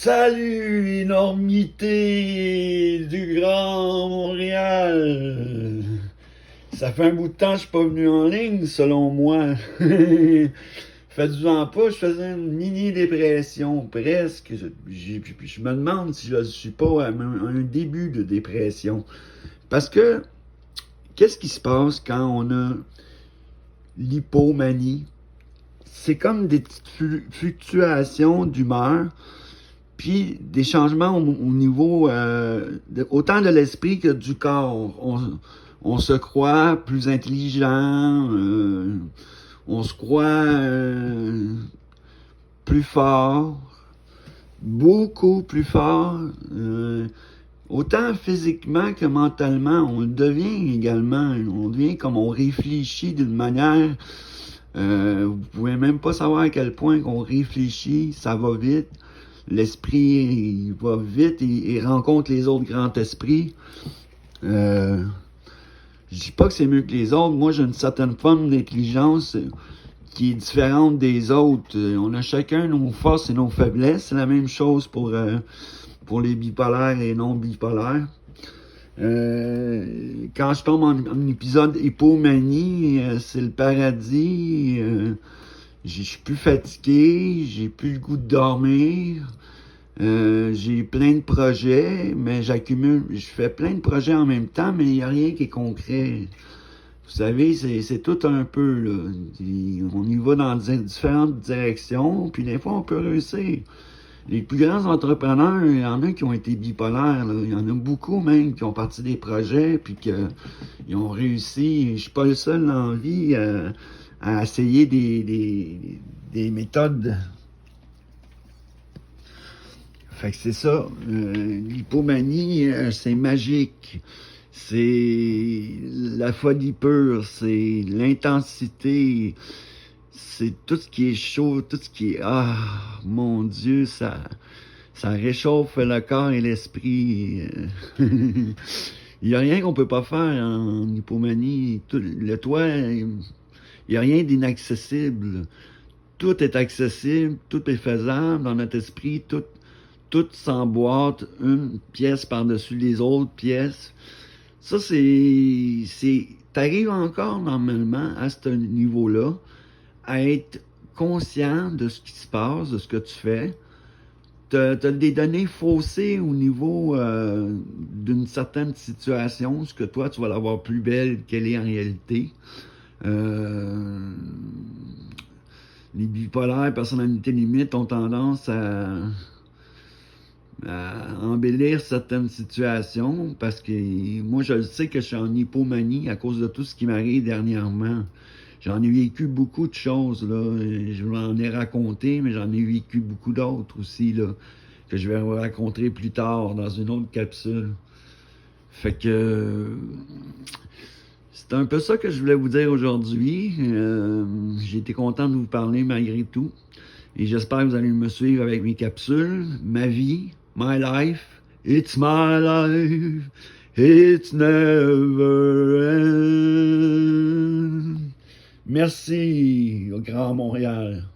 Salut, l'énormité du Grand Montréal! Ça fait un bout de temps que je suis pas venu en ligne, selon moi. Faites-vous-en pas, je faisais une mini-dépression, presque. Je me demande si je ne suis pas à un début de dépression. Parce que, qu'est-ce qui se passe quand on a l'hypomanie? C'est comme des petites fluctuations d'humeur, puis des changements au niveau autant de l'esprit que du corps. On se croit plus intelligent, on se croit plus fort, beaucoup plus fort, autant physiquement que mentalement. On le devient également. On devient comme on réfléchit d'une manière. Vous pouvez même pas savoir à quel point qu'on réfléchit, ça va vite. L'esprit, il va vite, il rencontre les autres grands esprits. Je dis pas que c'est mieux que les autres. Moi, j'ai une certaine forme d'intelligence qui est différente des autres. On a chacun nos forces et nos faiblesses. C'est la même chose pour les bipolaires et non bipolaires. Quand je tombe en épisode hypomanie, c'est le paradis. Je suis plus fatigué, j'ai plus le goût de dormir. J'ai plein de projets, mais je fais plein de projets en même temps, mais il n'y a rien qui est concret. Vous savez, c'est tout un peu, là. On y va dans différentes directions, puis des fois, on peut réussir. Les plus grands entrepreneurs, il y en a qui ont été bipolaires, là. Il y en a beaucoup même qui ont parti des projets, puis qu'ils ont réussi. Je suis pas le seul dans la vie à essayer des méthodes. Fait que c'est ça. L'hypomanie, c'est magique. C'est la folie pure, c'est l'intensité, c'est tout ce qui est chaud, tout ce qui est... Ah, mon Dieu, ça réchauffe le corps et l'esprit. Il n'y a rien qu'on peut pas faire en hypomanie. Le toit, il n'y a rien d'inaccessible. Tout est accessible, tout est faisable dans notre esprit, tout s'emboîte une pièce par-dessus les autres pièces. Ça, t'arrives encore normalement à ce niveau-là, à être conscient de ce qui se passe, de ce que tu fais. T'as des données faussées au niveau d'une certaine situation, ce que toi, tu vas l'avoir plus belle qu'elle est en réalité. Les bipolaires, personnalités limites, ont tendance à embellir certaines situations parce que moi, je le sais que je suis en hypomanie à cause de tout ce qui m'arrive dernièrement. J'en ai vécu beaucoup de choses, là. Je vous en ai raconté, mais j'en ai vécu beaucoup d'autres aussi, là, que je vais vous raconter plus tard dans une autre capsule. Fait que c'est un peu ça que je voulais vous dire aujourd'hui. J'ai été content de vous parler malgré tout. Et j'espère que vous allez me suivre avec mes capsules. Ma vie, my life, it's my life, it's never end. Merci au Grand Montréal.